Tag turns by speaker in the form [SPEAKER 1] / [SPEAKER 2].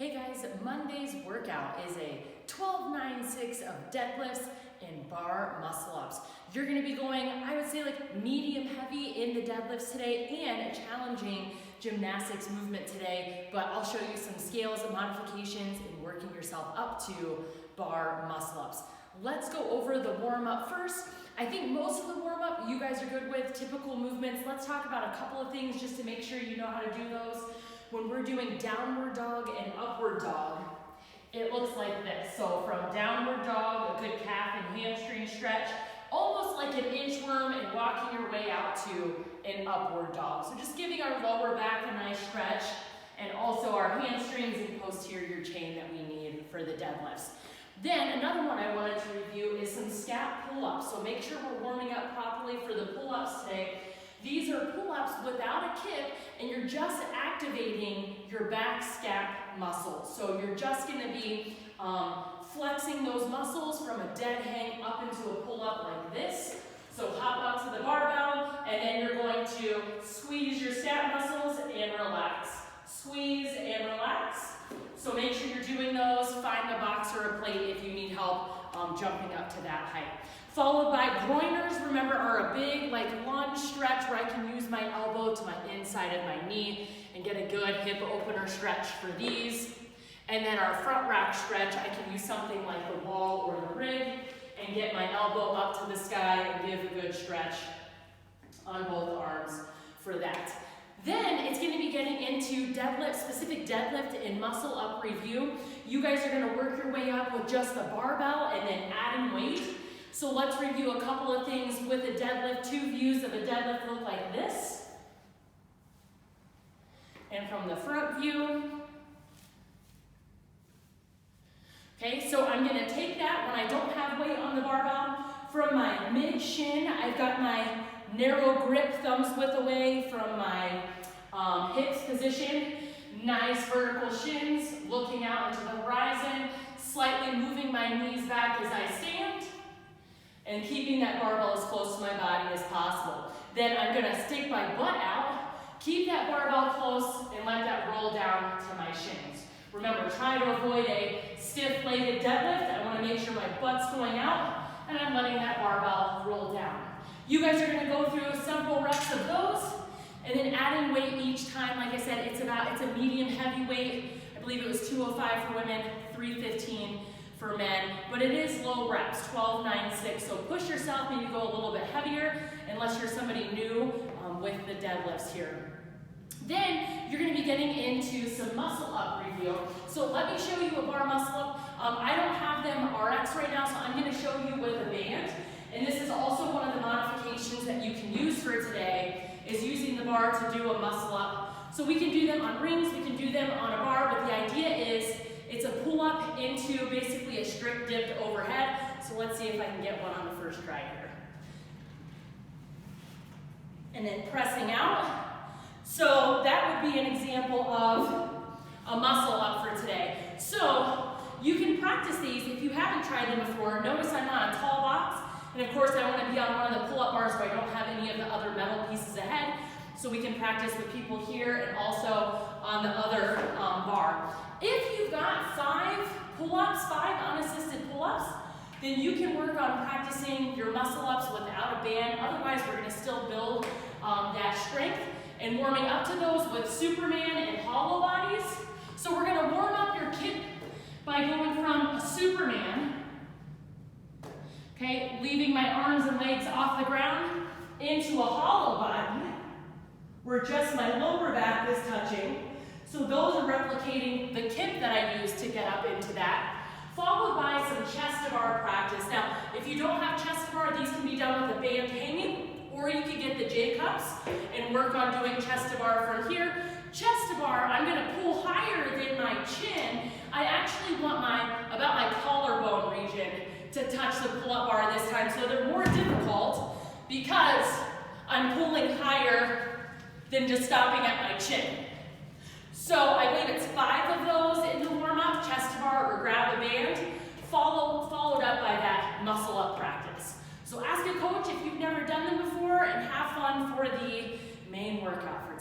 [SPEAKER 1] Hey guys, Monday's workout is a 12-9-6 of deadlifts and bar muscle ups. You're gonna be going, I would say like medium heavy in the deadlifts today and a challenging gymnastics movement today, but I'll show you some scales and modifications in working yourself up to bar muscle ups. Let's go over the warm up first. I think most of the warm up you guys are good with, typical movements. Let's talk about a couple of things just to make sure you know how to do those. When we're doing downward dog and upward dog, it looks like this. So from downward dog, a good calf and hamstring stretch, almost like an inchworm and walking your way out to an upward dog. So just giving our lower back a nice stretch and also our hamstrings and posterior chain that we need for the deadlifts. Then another one I wanted to review is some scap pull-ups. So make sure we're warming up properly for the pull-ups today. These are pull-ups without a kick, and you're just activating your back scap muscles. So you're just going to be flexing those muscles from a dead hang up into a pull-up like this. So hop up to the barbell, and then you're going to squeeze your scap muscles and relax. Squeeze and relax. So make sure you're doing those. Find a box or a plate if you need help jumping up to that height. Followed by groiners, remember, are a big like lunge stretch where I can use my elbow to my inside of my knee and get a good hip opener stretch for these. And then our front rack stretch, I can use something like the wall or the rig and get my elbow up to the sky and give a good stretch on both arms for that. Then it's going to be getting into deadlift, specific deadlift and muscle up review. You guys are going to work your way up with just the barbell and then adding weight. So let's review a couple of things with a deadlift. Two views of a deadlift look like this. And from the front view. Okay, so I'm going to take that when I don't have weight on the barbell. From my mid shin, I've got my narrow grip, thumbs width away from my hips position. Nice vertical shins, looking out into the horizon, slightly moving my knees back as I stand, and keeping that barbell as close to my body as possible. Then I'm going to stick my butt out, keep that barbell close, and let that roll down to my shins. Remember, try to avoid a stiff-legged deadlift. I want to make sure my butt's going out, and I'm letting that barbell roll down. You guys are going to go through several reps of those, and then adding weight each time. Like I said, it's a medium heavy weight. I believe it was 205 for women, 315 for men, but it is low reps, 12, 9, 6. So push yourself, maybe go a little bit heavier, unless you're somebody new with the deadlifts here. Then you're going to be getting into some muscle up review. So let me show you a bar muscle up. I don't have them RX right now, so I'm going to show you with a band. And this is also one of the modifications that you can use for today, is using the bar to do a muscle up. So we can do them on rings, we can do them on a bar, but the idea is it's a pull up into basically a strict dipped overhead. So let's see if I can get one on the first try here. And then pressing out. So that would be an example of a muscle up for today. So you can practice these if you haven't tried them before. Notice I'm on a tall box. And of course, I want to be on one of the pull-up bars where I don't have any of the other metal pieces ahead. So we can practice with people here and also on the other bar. If you've got 5 pull-ups, 5 unassisted pull-ups, then you can work on practicing your muscle-ups without a band. Otherwise, we're going to still build that strength and warming up to those with Superman and hollow bodies. So we're going to warm up your kick by going from a Superman, okay, leaving my arms and legs off the ground, into a hollow body, where just my lower back is touching. So those are replicating the kick that I used to get up into that, followed by some chest to bar practice. Now, if you don't have chest to bar, these can be done with a band hanging, or you can get the J-cups and work on doing chest to bar from here. Chest to bar, I'm going to pull higher than my chin. I actually want about my collarbone region to touch the pull-up bar this time, so they're more difficult because I'm pulling higher than just stopping at my chin. So I believe it's 5 of those in the warm-up, chest to bar or grab a band, followed up by that muscle up practice. So ask a coach if you've never done them before and have fun for the main workout for today.